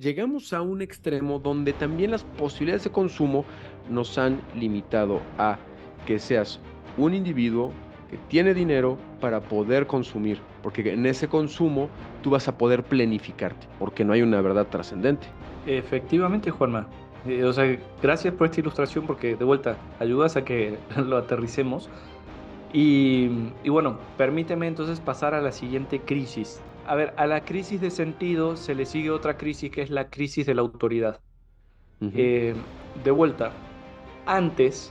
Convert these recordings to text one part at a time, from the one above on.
Llegamos a un extremo donde también las posibilidades de consumo nos han limitado a que seas un individuo que tiene dinero para poder consumir, porque en ese consumo tú vas a poder planificarte, porque no hay una verdad trascendente. Efectivamente, Juanma. O sea, gracias por esta ilustración porque de vuelta ayudas a que lo aterricemos. Y bueno, permíteme entonces pasar a la siguiente crisis. A ver, a la crisis de sentido se le sigue otra crisis que es la crisis de la autoridad. Ujú. Eh, de vuelta, antes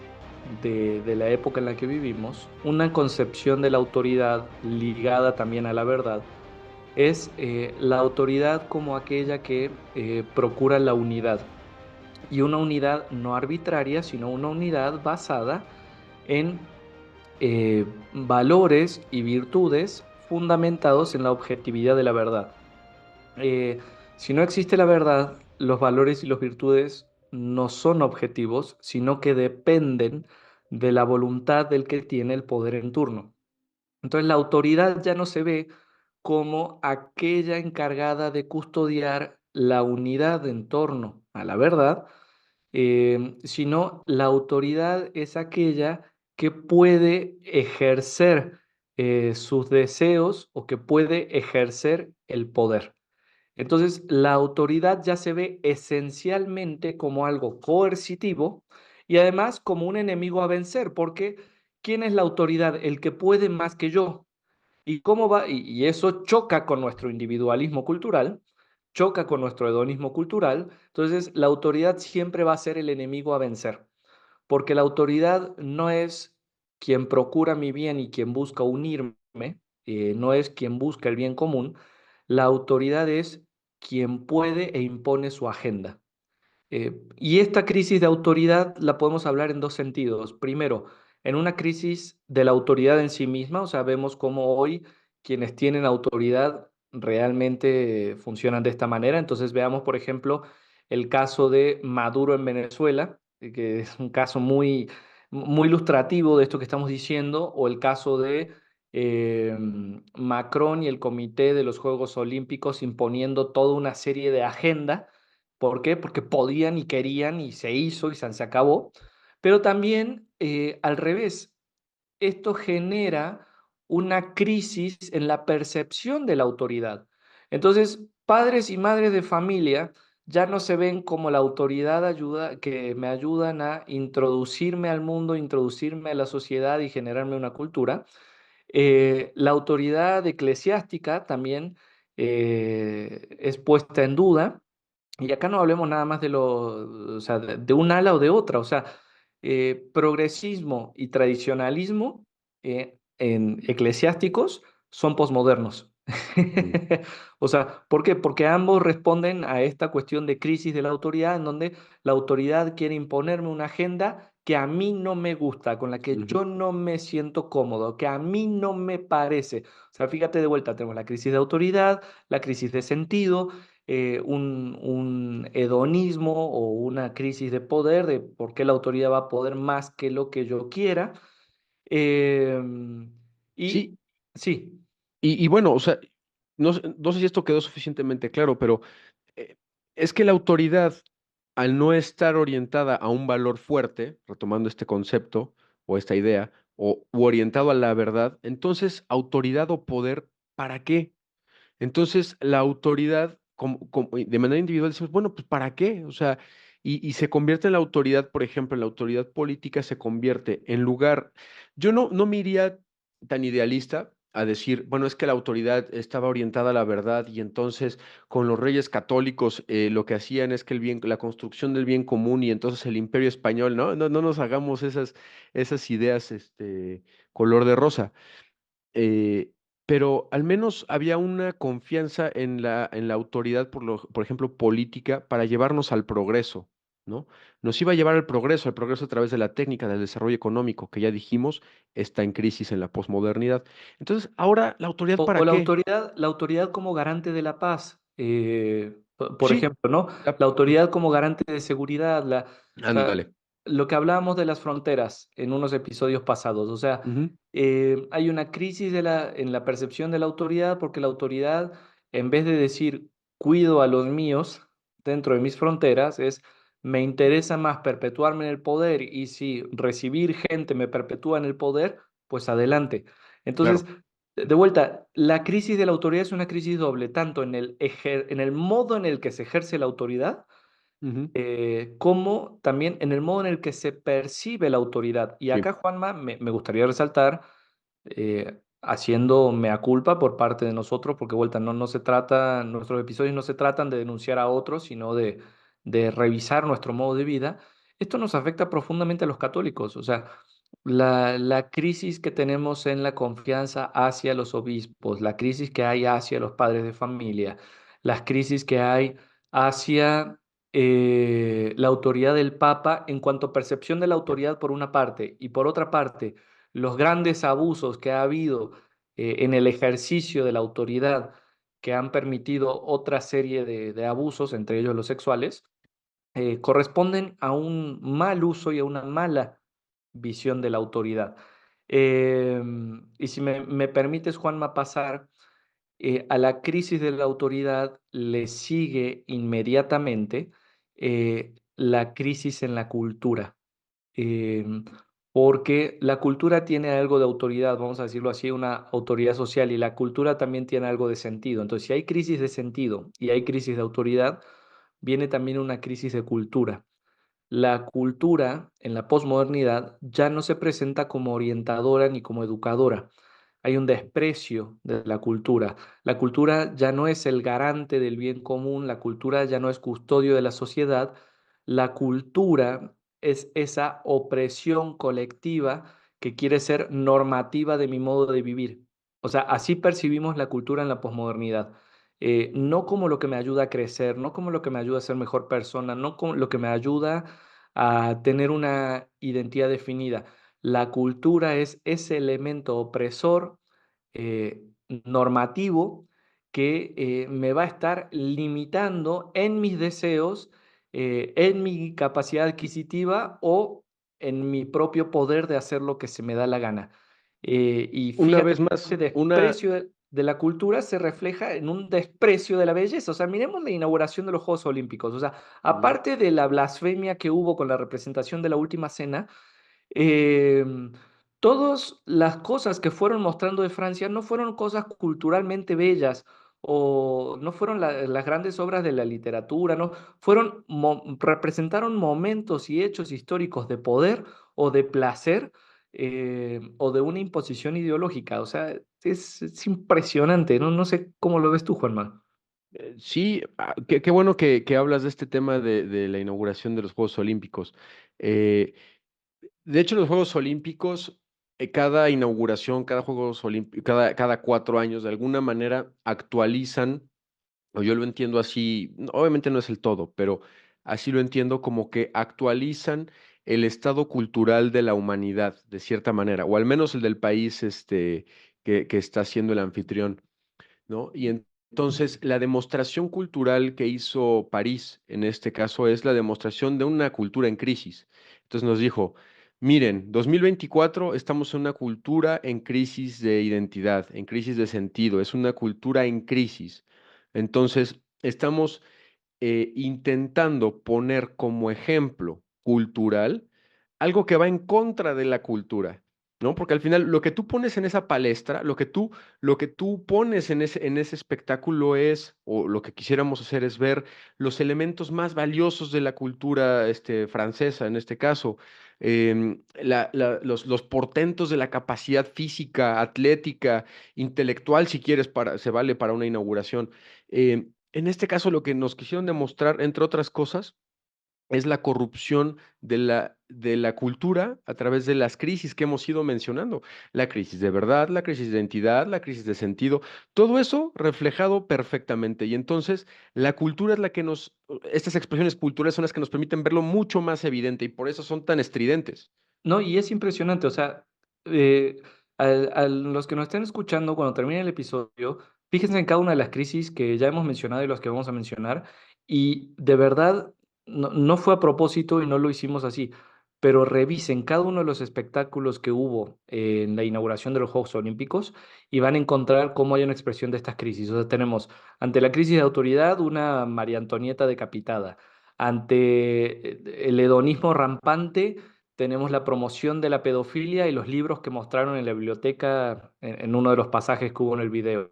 de la época en la que vivimos, una concepción de la autoridad ligada también a la verdad es la autoridad como aquella que procura la unidad. Y una unidad no arbitraria, sino una unidad basada en valores y virtudes fundamentados en la objetividad de la verdad. Eh, si no existe la verdad, los valores y las virtudes no son objetivos, sino que dependen de la voluntad del que tiene el poder en turno. Entonces la autoridad ya no se ve como aquella encargada de custodiar la unidad en torno a la verdad, sino la autoridad es aquella que puede ejercer sus deseos o que puede ejercer el poder. Entonces, la autoridad ya se ve esencialmente como algo coercitivo y además como un enemigo a vencer, porque ¿quién es la autoridad? El que puede más que yo. ¿Y cómo va? Y eso choca con nuestro individualismo cultural, choca con nuestro hedonismo cultural. Entonces, la autoridad siempre va a ser el enemigo a vencer, porque la autoridad no es quien procura mi bien y quien busca unirme, no es quien busca el bien común. La autoridad es quien puede e impone su agenda. Y esta crisis de autoridad la podemos hablar en dos sentidos. Primero, en una crisis de la autoridad en sí misma, o sea, vemos cómo hoy quienes tienen autoridad realmente funcionan de esta manera. Entonces, veamos, por ejemplo, el caso de Maduro en Venezuela, que es un caso muy ilustrativo de esto que estamos diciendo, o el caso de Macron y el Comité de los Juegos Olímpicos imponiendo toda una serie de agenda. ¿Por qué? Porque podían y querían y se hizo y se acabó. Pero también al revés, esto genera una crisis en la percepción de la autoridad. Entonces, padres y madres de familia ya no se ven como la autoridad ayuda, que me ayudan a introducirme al mundo, introducirme a la sociedad y generarme una cultura. La autoridad eclesiástica también es puesta en duda y acá no hablemos nada más de o sea, de un ala o de otra, o sea, progresismo y tradicionalismo en eclesiásticos son posmodernos. Mm. O sea, ¿por qué? Porque ambos responden a esta cuestión de crisis de la autoridad, en donde la autoridad quiere imponerme una agenda que a mí no me gusta, con la que Ujú. yo no me siento cómodo, que a mí no me parece. O sea, fíjate de vuelta, tenemos la crisis de autoridad, la crisis de sentido, un hedonismo o una crisis de poder, de por qué la autoridad va a poder más que lo que yo quiera. Y Sí, sí, y bueno, o sea, no sé si esto quedó suficientemente claro, pero eh, es que la autoridad, al no estar orientada a un valor fuerte, retomando este concepto o esta idea, u orientado a la verdad, entonces autoridad o poder, ¿para qué? Entonces la autoridad, de manera individual, decimos, bueno, pues ¿para qué? O sea, y se convierte en la autoridad, por ejemplo, en la autoridad política se convierte en lugar, yo no me iría tan idealista a decir, bueno, es que la autoridad estaba orientada a la verdad y entonces con los reyes católicos lo que hacían es que la construcción del bien común y entonces el imperio español, no nos hagamos esas ideas, color de rosa. eh, pero al menos había una confianza en la autoridad, por ejemplo, política, para llevarnos al progreso, ¿no? Nos iba a llevar al progreso a través de la técnica, del desarrollo económico, que ya dijimos está en crisis en la posmodernidad. Entonces, ahora, ¿la autoridad o para qué? la autoridad como garante de la paz, por Sí, ejemplo, ¿no? la- La autoridad como garante de seguridad, o sea, ándale. lo que hablábamos de las fronteras en unos episodios pasados, o sea, Ujú. hay una crisis en la percepción de la autoridad porque la autoridad, en vez de decir cuido a los míos, dentro de mis fronteras, es me interesa más perpetuarme en el poder y si recibir gente me perpetúa en el poder, pues adelante. Entonces, Claro. de vuelta, la crisis de la autoridad es una crisis doble, tanto en el modo en el que se ejerce la autoridad, Ujú. como también en el modo en el que se percibe la autoridad. Y Sí, acá, Juanma, me gustaría resaltar, haciendo mea culpa por parte de nosotros, porque vuelta, no se trata, nuestros episodios no se tratan de denunciar a otros, sino de revisar nuestro modo de vida. Esto nos afecta profundamente a los católicos, o sea, la crisis que tenemos en la confianza hacia los obispos, la crisis que hay hacia los padres de familia, las crisis que hay hacia la autoridad del Papa en cuanto a percepción de la autoridad por una parte y por otra parte los grandes abusos que ha habido en el ejercicio de la autoridad que han permitido otra serie de abusos, entre ellos los sexuales, corresponden a un mal uso y a una mala visión de la autoridad. Y si me permites, Juanma, pasar a la crisis de la autoridad le sigue inmediatamente la crisis en la cultura. Em, Porque la cultura tiene algo de autoridad, vamos a decirlo así, una autoridad social, y la cultura también tiene algo de sentido. Entonces, si hay crisis de sentido y hay crisis de autoridad, viene también una crisis de cultura. La cultura en la posmodernidad ya no se presenta como orientadora ni como educadora. Hay un desprecio de la cultura. La cultura ya no es el garante del bien común, la cultura ya no es custodio de la sociedad. La cultura es esa opresión colectiva que quiere ser normativa de mi modo de vivir. O sea, así percibimos la cultura en la posmodernidad. No como lo que me ayuda a crecer, no como lo que me ayuda a ser mejor persona, no como lo que me ayuda a tener una identidad definida. La cultura es ese elemento opresor, eh, normativo, que me va a estar limitando en mis deseos, en mi capacidad adquisitiva o en mi propio poder de hacer lo que se me da la gana. Y una fíjate, vez más, ese una, desprecio de la cultura se refleja en un desprecio de la belleza. O sea, miremos la inauguración de los Juegos Olímpicos. O sea, Ujú. aparte de la blasfemia que hubo con la representación de la última cena, em, todas las cosas que fueron mostrando de Francia no fueron cosas culturalmente bellas o no fueron las grandes obras de la literatura, no, representaron momentos y hechos históricos de poder o de placer, o de una imposición ideológica. O sea, es impresionante, ¿no? No sé cómo lo ves tú, Juanma. Sí, qué bueno que hablas de este tema de la inauguración de los Juegos Olímpicos. Eh, de hecho, los Juegos Olímpicos, cada inauguración, cada Juegos Olímpicos, cada 4 años, de alguna manera actualizan, o yo lo entiendo así, obviamente no es el todo, pero así lo entiendo como que actualizan el estado cultural de la humanidad, de cierta manera, o al menos el del país que está siendo el anfitrión. ¿No? Entonces, la demostración cultural que hizo París, en este caso, es la demostración de una cultura en crisis. Entonces nos dijo, miren, 2024 estamos en una cultura en crisis de identidad, en crisis de sentido, es una cultura en crisis. Entonces, estamos intentando poner como ejemplo cultural algo que va en contra de la cultura, ¿no? Porque al final lo que tú pones en esa palestra, lo que tú pones en ese espectáculo es, o lo que quisiéramos hacer es ver los elementos más valiosos de la cultura francesa, en este caso, los portentos de la capacidad física, atlética, intelectual, si quieres, se vale para una inauguración. En este caso, lo que nos quisieron demostrar, entre otras cosas, es la corrupción de la cultura a través de las crisis que hemos ido mencionando. La crisis de verdad, la crisis de identidad, la crisis de sentido, todo eso reflejado perfectamente. Y entonces, la cultura es la que estas expresiones culturales son las que nos permiten verlo mucho más evidente y por eso son tan estridentes. No, y es impresionante, o sea, a los que nos estén escuchando cuando termine el episodio, fíjense en cada una de las crisis que ya hemos mencionado y las que vamos a mencionar, y de verdad no fue a propósito y no lo hicimos así. pero revisen cada uno de los espectáculos que hubo en la inauguración de los Juegos Olímpicos y van a encontrar cómo hay una expresión de estas crisis. O sea, tenemos ante la crisis de autoridad una María Antonieta decapitada. Ante el hedonismo rampante tenemos la promoción de la pedofilia y los libros que mostraron en la biblioteca en uno de los pasajes que hubo en el video.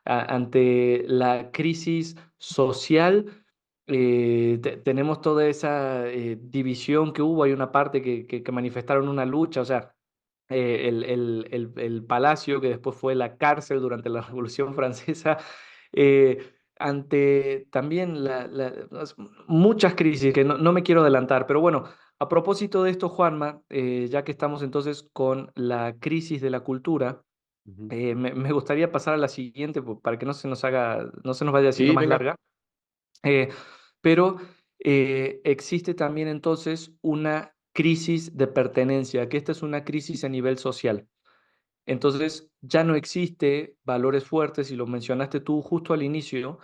Ante la crisis social tenemos toda esa división que hubo, hay una parte que manifestaron una lucha, o sea, el palacio que después fue la cárcel durante la Revolución Francesa, ante también muchas crisis que no me quiero adelantar, pero bueno, a propósito de esto, Juanma, ya que estamos entonces con la crisis de la cultura, Ujú. me gustaría pasar a la siguiente para que no se nos vaya haciendo Sí, más venga. larga. Eh, pero existe también entonces una crisis de pertenencia, que esta es una crisis a nivel social. Entonces ya no existe valores fuertes, y lo mencionaste tú justo al inicio,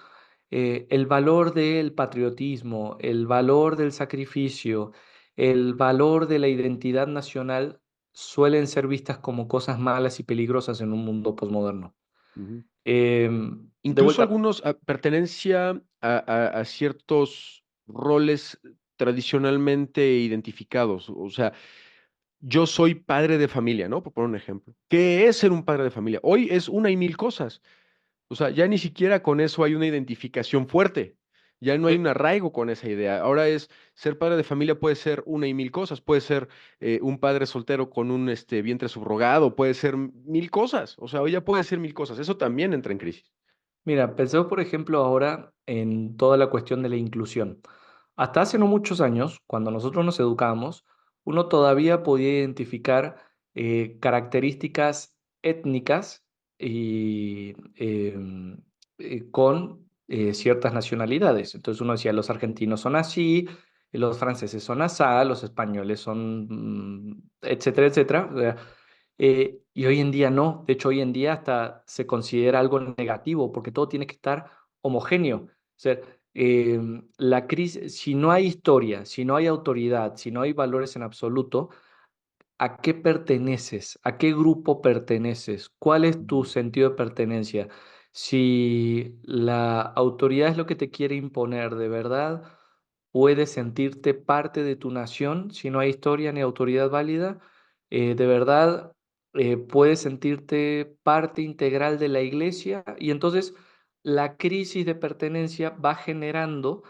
el valor del patriotismo, el valor del sacrificio, el valor de la identidad nacional suelen ser vistas como cosas malas y peligrosas en un mundo posmoderno. Ujú. De Incluso vuelta, algunos pertenencia a ciertos roles tradicionalmente identificados. O sea, yo soy padre de familia, ¿no? Por poner un ejemplo. ¿Qué es ser un padre de familia? Hoy es una y mil cosas. O sea, ya ni siquiera con eso hay una identificación fuerte. Ya no hay eh, un arraigo con esa idea. Ahora es ser padre de familia puede ser una y mil cosas. Puede ser un padre soltero con un vientre subrogado. Puede ser mil cosas. O sea, hoy ya puede ser mil cosas. Eso también entra en crisis. mira, pensemos por ejemplo ahora en toda la cuestión de la inclusión. Hasta hace no muchos años, cuando nosotros nos educábamos, uno todavía podía identificar características étnicas y, con ciertas nacionalidades. Entonces uno decía, los argentinos son así, los franceses son asá, los españoles son, etcétera, etcétera. O sea, y hoy en día no. De hecho, hoy en día hasta se considera algo negativo porque todo tiene que estar homogéneo. O sea, la crisis, si no hay historia, si no hay autoridad, si no hay valores en absoluto, ¿a qué perteneces? ¿A qué grupo perteneces? ¿Cuál es tu Mm. sentido de pertenencia? Si la autoridad es lo que te quiere imponer de verdad, puedes sentirte parte de tu nación si no hay historia ni autoridad válida. De verdad, puedes sentirte parte integral de la iglesia y entonces la crisis de pertenencia va generando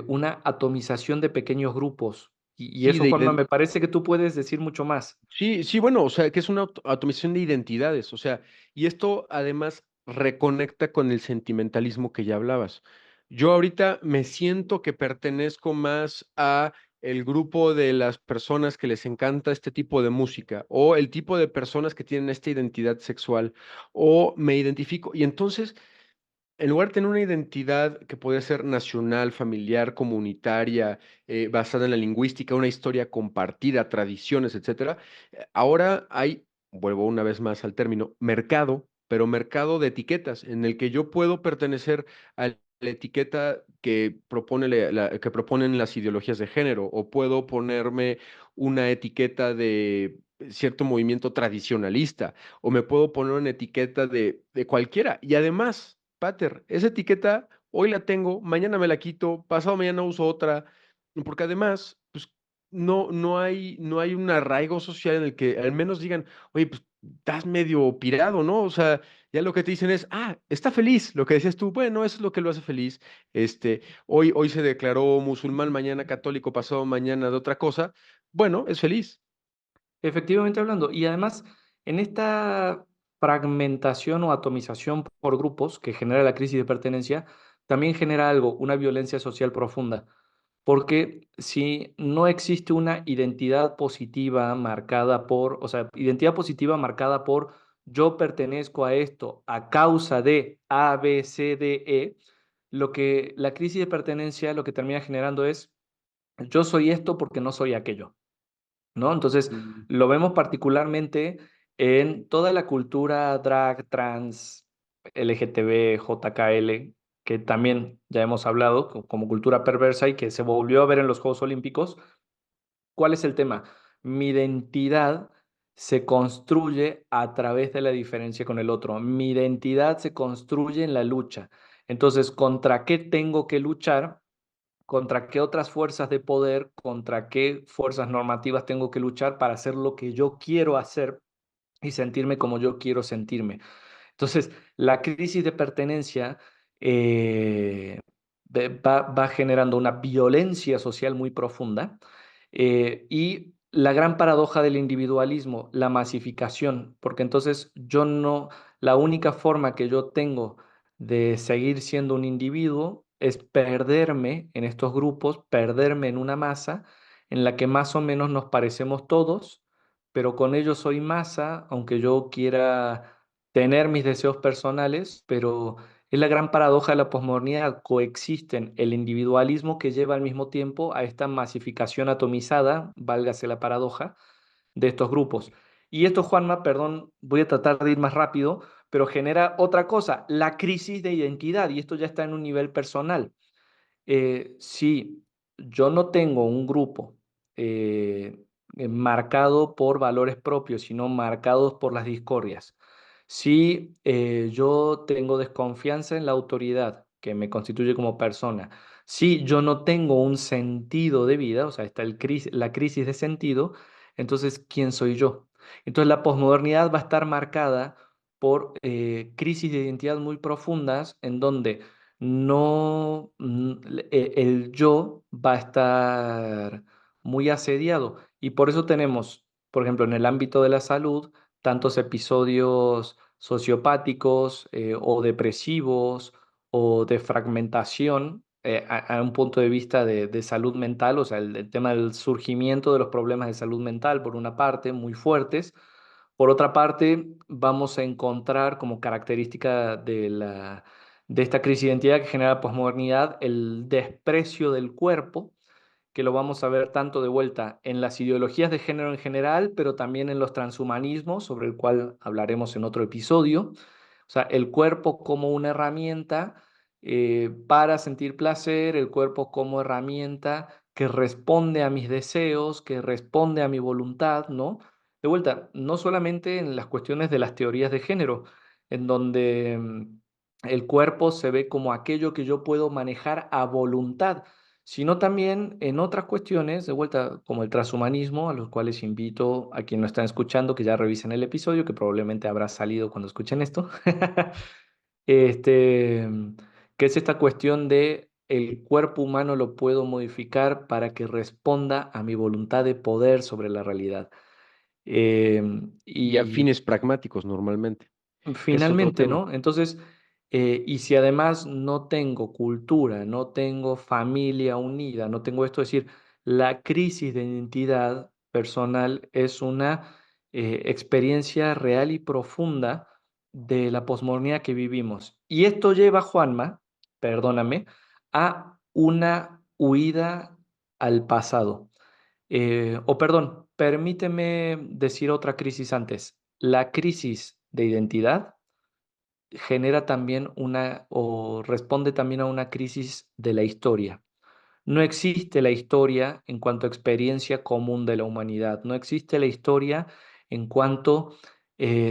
una atomización de pequeños grupos. Y Sí, eso, Juanma, me parece que tú puedes decir mucho más. sí, sí, bueno, o sea, que es una atomización de identidades, o sea, y esto además reconecta con el sentimentalismo que ya hablabas. Yo ahorita me siento que pertenezco más a el grupo de las personas que les encanta este tipo de música o el tipo de personas que tienen esta identidad sexual o me identifico y entonces en lugar de tener una identidad que podría ser nacional, familiar, comunitaria, basada en la lingüística, una historia compartida, tradiciones, etcétera, ahora hay, vuelvo una vez más al término, mercado, pero mercado de etiquetas, en el que yo puedo pertenecer a la etiqueta que propone que proponen las ideologías de género, o puedo ponerme una etiqueta de cierto movimiento tradicionalista, o me puedo poner una etiqueta de cualquiera. Y además, Pater, esa etiqueta hoy la tengo, mañana me la quito, pasado mañana uso otra, porque además, pues no hay un arraigo social en el que al menos digan, oye, pues estás medio pirado, ¿no? O sea, ya lo que te dicen es, ah, está feliz, lo que decías tú, bueno, eso es lo que lo hace feliz. Hoy se declaró musulmán, mañana católico, pasado mañana de otra cosa. Bueno, es feliz. Efectivamente hablando. Y además, en esta fragmentación o atomización por grupos que genera la crisis de pertenencia, también genera algo, una violencia social profunda. Porque si no existe una identidad positiva marcada por, o sea, identidad positiva marcada por yo pertenezco a esto a causa de A, B, C, D, E, lo que la crisis de pertenencia lo que termina generando es yo soy esto porque no soy aquello. ¿No? Entonces, Mm. lo vemos particularmente en toda la cultura drag, trans, LGTB, JKL, que también ya hemos hablado como cultura perversa y que se volvió a ver en los Juegos Olímpicos, ¿Cuál es el tema? Mi identidad se construye a través de la diferencia con el otro. Mi identidad se construye en la lucha. Entonces, ¿contra qué tengo que luchar? ¿Contra qué otras fuerzas de poder, contra qué fuerzas normativas tengo que luchar para hacer lo que yo quiero hacer y sentirme como yo quiero sentirme? Entonces, la crisis de pertenencia eh, va generando una violencia social muy profunda, y la gran paradoja del individualismo, la masificación, porque entonces yo no, la única forma que yo tengo de seguir siendo un individuo es perderme en estos grupos, perderme en una masa en la que más o menos nos parecemos todos, pero con ello soy masa, aunque yo quiera tener mis deseos personales, pero es la gran paradoja de la posmodernidad. Coexisten el individualismo que lleva al mismo tiempo a esta masificación atomizada, válgase la paradoja, de estos grupos. Y esto, Juanma, perdón, voy a tratar de ir más rápido, pero genera otra cosa, la crisis de identidad, y esto ya está en un nivel personal. Si yo no tengo un grupo marcado por valores propios, sino marcados por las discordias, si yo tengo desconfianza en la autoridad que me constituye como persona, si yo no tengo un sentido de vida, o sea, está la crisis de sentido, entonces, ¿quién soy yo? Entonces, la posmodernidad va a estar marcada por crisis de identidad muy profundas en donde no, el yo va a estar muy asediado. Y por eso tenemos, por ejemplo, en el ámbito de la salud, tantos episodios sociopáticos o depresivos o de fragmentación a un punto de vista de salud mental, o sea, el tema del surgimiento de los problemas de salud mental, por una parte, muy fuertes. Por otra parte, vamos a encontrar como característica de esta crisis de identidad que genera la posmodernidad el desprecio del cuerpo, que lo vamos a ver tanto de vuelta en las ideologías de género en general, pero también en los transhumanismos, sobre el cual hablaremos en otro episodio. O sea, el cuerpo como una herramienta para sentir placer, el cuerpo como herramienta que responde a mis deseos, que responde a mi voluntad, ¿no? De vuelta, no solamente en las cuestiones de las teorías de género, en donde el cuerpo se ve como aquello que yo puedo manejar a voluntad, sino también en otras cuestiones, de vuelta, como el transhumanismo, a los cuales invito a quien no están escuchando que ya revisen el episodio, que probablemente habrá salido cuando escuchen esto, este, que es esta cuestión de el cuerpo humano lo puedo modificar para que responda a mi voluntad de poder sobre la realidad. Y a Y fines pragmáticos normalmente. Es otro finalmente, tema. ¿no? Entonces, y si además no tengo cultura, no tengo familia unida, no tengo esto, es decir, la crisis de identidad personal es una experiencia real y profunda de la posmodernidad que vivimos. Y esto lleva, Juanma, perdóname, a una huida al pasado. O perdón, permíteme decir otra crisis antes. La crisis de identidad genera también una o responde también a una crisis de la historia. No existe la historia en cuanto a experiencia común de la humanidad. No existe la historia en cuanto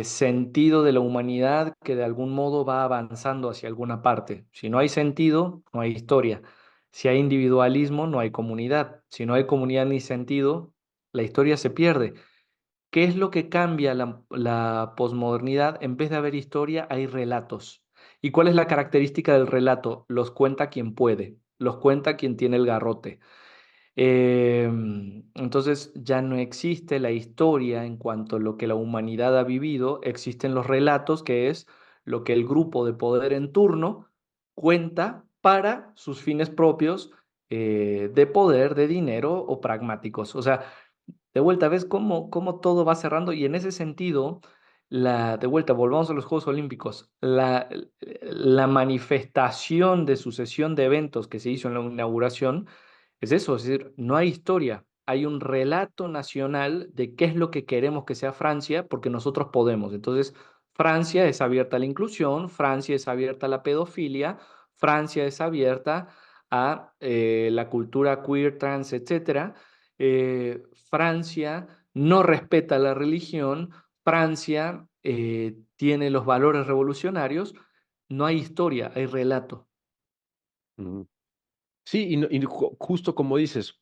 sentido de la humanidad que de algún modo va avanzando hacia alguna parte. Si no hay sentido, no hay historia. Si hay individualismo, no hay comunidad. Si no hay comunidad ni sentido, la historia se pierde. ¿Qué es lo que cambia la posmodernidad? En vez de haber historia, hay relatos. ¿Y cuál es la característica del relato? Los cuenta quien puede, los cuenta quien tiene el garrote. Entonces ya no existe la historia en cuanto a lo que la humanidad ha vivido, existen los relatos, que es lo que el grupo de poder en turno cuenta para sus fines propios de poder, de dinero o pragmáticos. O sea, de vuelta, ¿ves cómo todo va cerrando? Y en ese sentido, de vuelta, volvamos a los Juegos Olímpicos, la manifestación de sucesión de eventos que se hizo en la inauguración es eso, es decir, no hay historia, hay un relato nacional de qué es lo que queremos que sea Francia, porque nosotros podemos. Entonces, Francia es abierta a la inclusión, Francia es abierta a la pedofilia, Francia es abierta a la cultura queer, trans, etcétera. Francia no respeta la religión, Francia tiene los valores revolucionarios, no hay historia, hay relato. Ujú. Sí, justo como dices,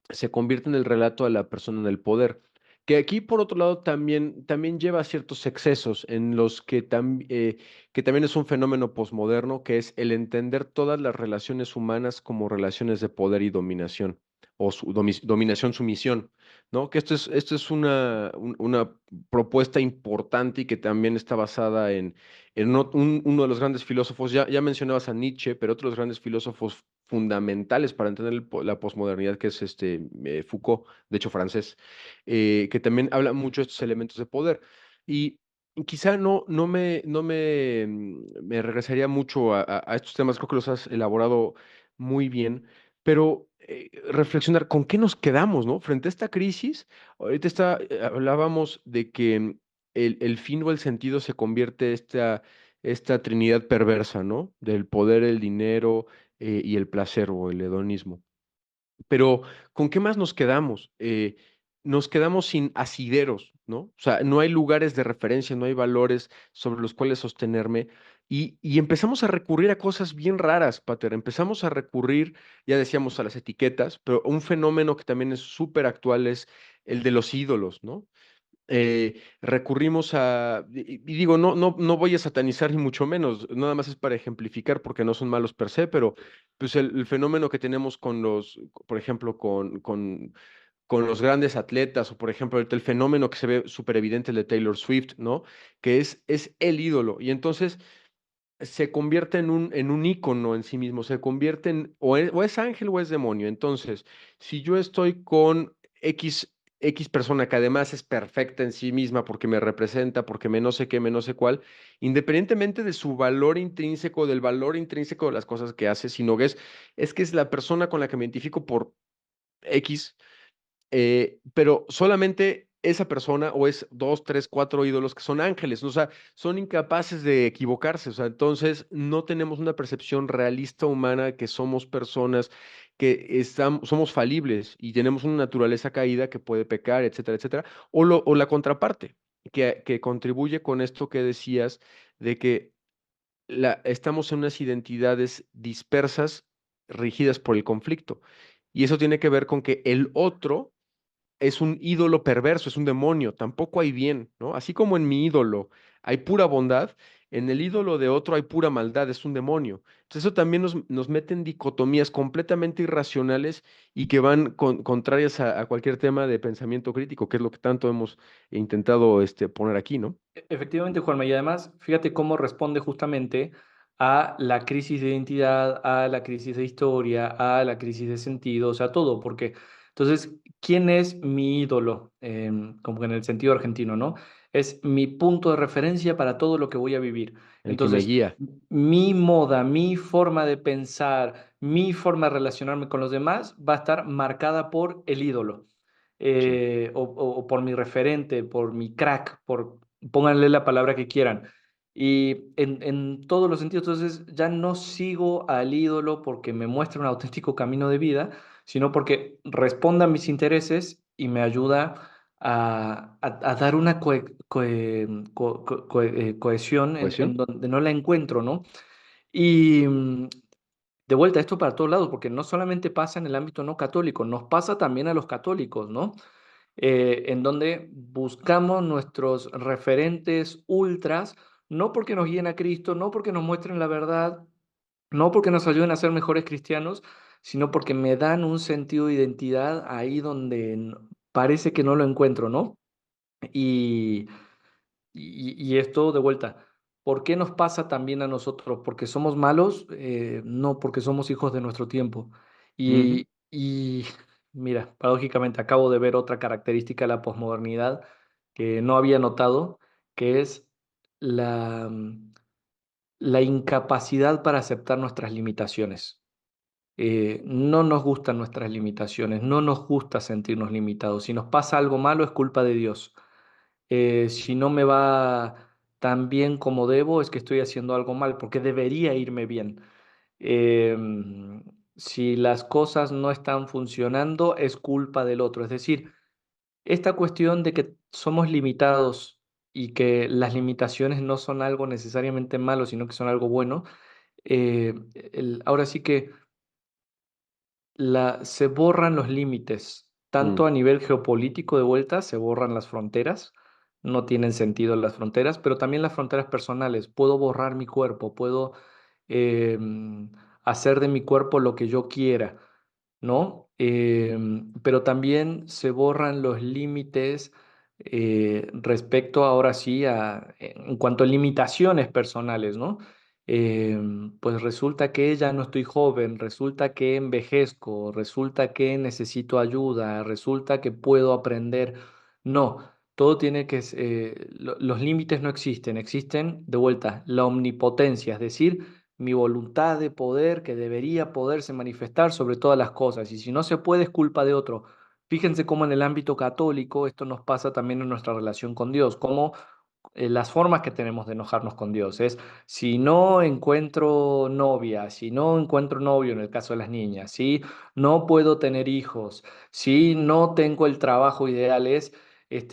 se convierte en el relato de la persona en el poder. Que aquí, por otro lado, también lleva a ciertos excesos en los que también es un fenómeno posmoderno, que es el entender todas las relaciones humanas como relaciones de poder y dominación, o dominación-sumisión, ¿no? Que esto es una propuesta importante y que también está basada en uno de los grandes filósofos, ya mencionabas a Nietzsche, pero otros grandes filósofos fundamentales para entender la posmodernidad, que es Foucault, de hecho francés, que también habla mucho de estos elementos de poder. Y quizá no me regresaría mucho a estos temas, creo que los has elaborado muy bien, pero reflexionar con qué nos quedamos, ¿no? Frente a esta crisis, ahorita hablábamos de que el fin o el sentido se convierte esta trinidad perversa, ¿no? Del poder, el dinero y el placer o el hedonismo. Pero, ¿con qué más nos quedamos? Nos quedamos sin asideros, ¿no? O sea, no hay lugares de referencia, no hay valores sobre los cuales sostenerme. Y empezamos a recurrir a cosas bien raras, Pater. Empezamos a recurrir, ya decíamos, a las etiquetas, pero un fenómeno que también es súper actual es el de los ídolos, ¿no? Recurrimos y digo, no voy a satanizar ni mucho menos, nada más es para ejemplificar porque no son malos per se, pero pues el fenómeno que tenemos por ejemplo, con los grandes atletas, o por ejemplo, ahorita el fenómeno que se ve súper evidente, el de Taylor Swift, ¿no? Que es el ídolo, y entonces se convierte en un ícono en sí mismo, se convierte o es ángel o es demonio. Entonces, si yo estoy con X persona que además es perfecta en sí misma porque me representa, porque me no sé qué, me no sé cuál, independientemente de su valor intrínseco, del valor intrínseco de las cosas que hace, sino que es la persona con la que me identifico por X, pero solamente esa persona o es dos, tres, cuatro ídolos que son ángeles, ¿no? O sea, son incapaces de equivocarse, o sea, entonces no tenemos una percepción realista humana que somos personas que somos falibles y tenemos una naturaleza caída que puede pecar, etcétera, etcétera, o la contraparte, que contribuye con esto que decías de que estamos en unas identidades dispersas, rígidas por el conflicto. Y eso tiene que ver con que el otro es un ídolo perverso, es un demonio, tampoco hay bien, ¿no? Así como en mi ídolo hay pura bondad, en el ídolo de otro hay pura maldad, es un demonio. Entonces eso también nos mete en dicotomías completamente irracionales y que van contrarias a cualquier tema de pensamiento crítico, que es lo que tanto hemos intentado poner aquí, ¿no? Efectivamente, Juanma, y además, fíjate cómo responde justamente a la crisis de identidad, a la crisis de historia, a la crisis de sentido, o sea, todo, porque entonces, ¿quién es mi ídolo? Como que en el sentido argentino, ¿no? Es mi punto de referencia para todo lo que voy a vivir. El que me Entonces, guía, mi moda, mi forma de pensar, mi forma de relacionarme con los demás va a estar marcada por el ídolo. sí. O por mi referente, por mi crack, pónganle la palabra que quieran. Y en todos los sentidos, entonces ya no sigo al ídolo porque me muestra un auténtico camino de vida, sino porque responda a mis intereses y me ayuda a dar una cohesión en ¿Cohesión? donde no la encuentro, ¿no? Y de vuelta, esto para todos lados, porque no solamente pasa en el ámbito no católico, nos pasa también a los católicos, ¿no? En donde buscamos nuestros referentes ultras, no porque nos guíen a Cristo, no porque nos muestren la verdad, no porque nos ayuden a ser mejores cristianos, sino porque me dan un sentido de identidad ahí donde parece que no lo encuentro, ¿no? Y, y esto de vuelta, ¿por qué nos pasa también a nosotros? ¿Porque somos malos? No, porque somos hijos de nuestro tiempo. Ujú. Y mira, paradójicamente acabo de ver otra característica de la posmodernidad que no había notado, que es la, la incapacidad para aceptar nuestras limitaciones. No nos gustan nuestras limitaciones, no nos gusta sentirnos limitados. Si nos pasa algo malo es culpa de Dios. Si no me va tan bien como debo, es que estoy haciendo algo mal, porque debería irme bien. Em, si las cosas no están funcionando, es culpa del otro. Es decir, esta cuestión de que somos limitados y que las limitaciones no son algo necesariamente malo, sino que son algo bueno, ahora sí que se borran los límites, Mm, tanto a nivel geopolítico de vuelta, se borran las fronteras, no tienen sentido las fronteras, pero también las fronteras personales. Puedo borrar mi cuerpo, puedo hacer de mi cuerpo lo que yo quiera, ¿no? Pero también se borran los límites respecto ahora sí en cuanto a limitaciones personales, ¿no? Pues resulta que ya no estoy joven, resulta que envejezco, resulta que necesito ayuda, resulta que puedo aprender. No, todo tiene que, los límites no existen, existen de vuelta la omnipotencia, es decir, mi voluntad de poder que debería poderse manifestar sobre todas las cosas. Y si no se puede, es culpa de otro. Fíjense cómo en el ámbito católico esto nos pasa también en nuestra relación con Dios, cómo las formas que tenemos de enojarnos con Dios es si no encuentro novia, si no encuentro novio en el caso de las niñas, si no puedo tener hijos, si no tengo el trabajo ideal,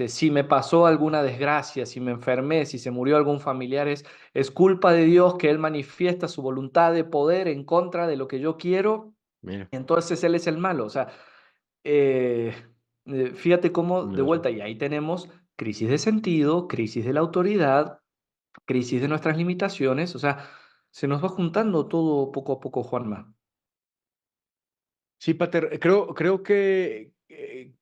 si me pasó alguna desgracia, si me enfermé, si se murió algún familiar, es culpa de Dios que Él manifiesta su voluntad de poder en contra de lo que yo quiero, mira, entonces Él es el malo. O sea, eh, fíjate cómo de tienes vuelta, y ahí tenemos crisis de sentido, crisis de la autoridad, crisis de nuestras limitaciones, o sea, se nos va juntando todo poco a poco, Juanma. Sí, Pater, creo que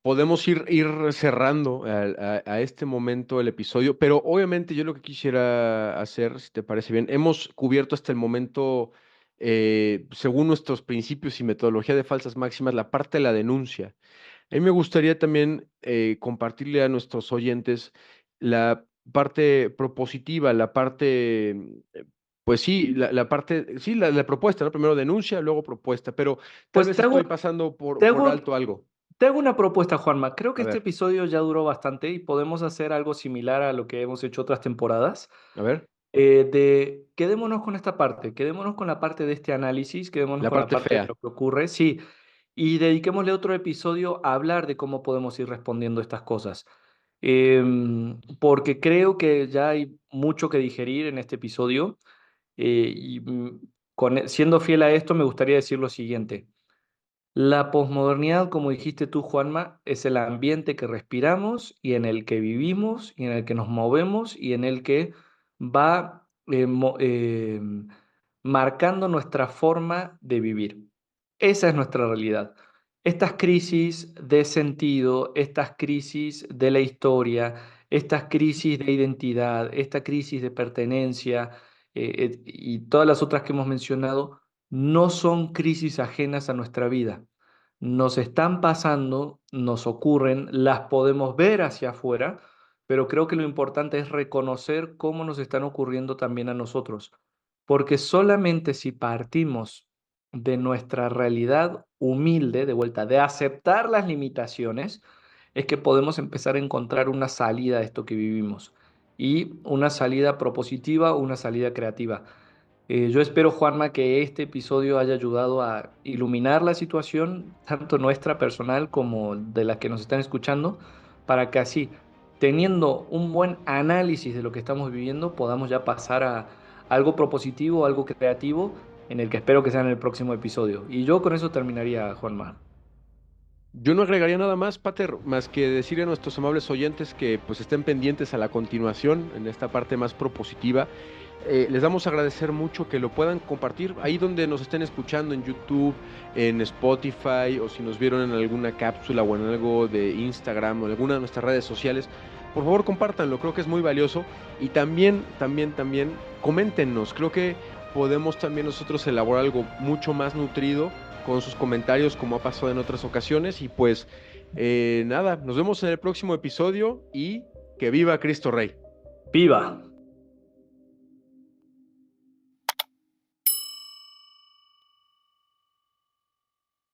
podemos ir cerrando a este momento el episodio, pero obviamente yo lo que quisiera hacer, si te parece bien, hemos cubierto hasta el momento, según nuestros principios y metodología de falsas máximas, la parte de la denuncia. A mí me gustaría también compartirle a nuestros oyentes la parte propositiva, la parte, pues sí, la parte, sí, la propuesta, ¿no? Primero denuncia, luego propuesta, pero tal Pues vez estoy pasando te por hago, alto algo. te hago una propuesta, Juanma. Creo que A este ver, episodio ya duró bastante y podemos hacer algo similar a lo que hemos hecho otras temporadas. a ver, Quedémonos con esta parte, quedémonos con la parte de este análisis, quedémonos la con la parte parte de fea. lo que ocurre, sí, y dediquémosle otro episodio a hablar de cómo podemos ir respondiendo estas cosas. Porque creo que ya hay mucho que digerir en este episodio, siendo fiel a esto, me gustaría decir lo siguiente. La posmodernidad, como dijiste tú, Juanma, es el ambiente que respiramos y en el que vivimos y en el que nos movemos y en el que va marcando nuestra forma de vivir. Esa es nuestra realidad. Estas crisis de sentido, estas crisis de la historia, estas crisis de identidad, esta crisis de pertenencia y todas las otras que hemos mencionado, no son crisis ajenas a nuestra vida. Nos están pasando, nos ocurren, las podemos ver hacia afuera, pero creo que lo importante es reconocer cómo nos están ocurriendo también a nosotros, porque solamente si partimos de nuestra realidad humilde, de vuelta, de aceptar las limitaciones, es que podemos empezar a encontrar una salida a esto que vivimos y una salida propositiva, una salida creativa. Yo espero, Juanma, que este episodio haya ayudado a iluminar la situación, tanto nuestra personal como de las que nos están escuchando, para que así, teniendo un buen análisis de lo que estamos viviendo, podamos ya pasar a algo propositivo, algo creativo, en el que espero que sea en el próximo episodio. Y yo con eso terminaría, Juanma. Yo no agregaría nada más, Pater, más que decirle a nuestros amables oyentes que pues estén pendientes a la continuación en esta parte más propositiva. Les damos a agradecer mucho que lo puedan compartir ahí donde nos estén escuchando en YouTube, en Spotify o si nos vieron en alguna cápsula o en algo de Instagram o en alguna de nuestras redes sociales. Por favor, compártanlo, creo que es muy valioso. Y también, coméntenos. Creo que podemos también nosotros elaborar algo mucho más nutrido con sus comentarios como ha pasado en otras ocasiones. Y pues nada, nos vemos en el próximo episodio y que viva Cristo Rey. ¡Viva!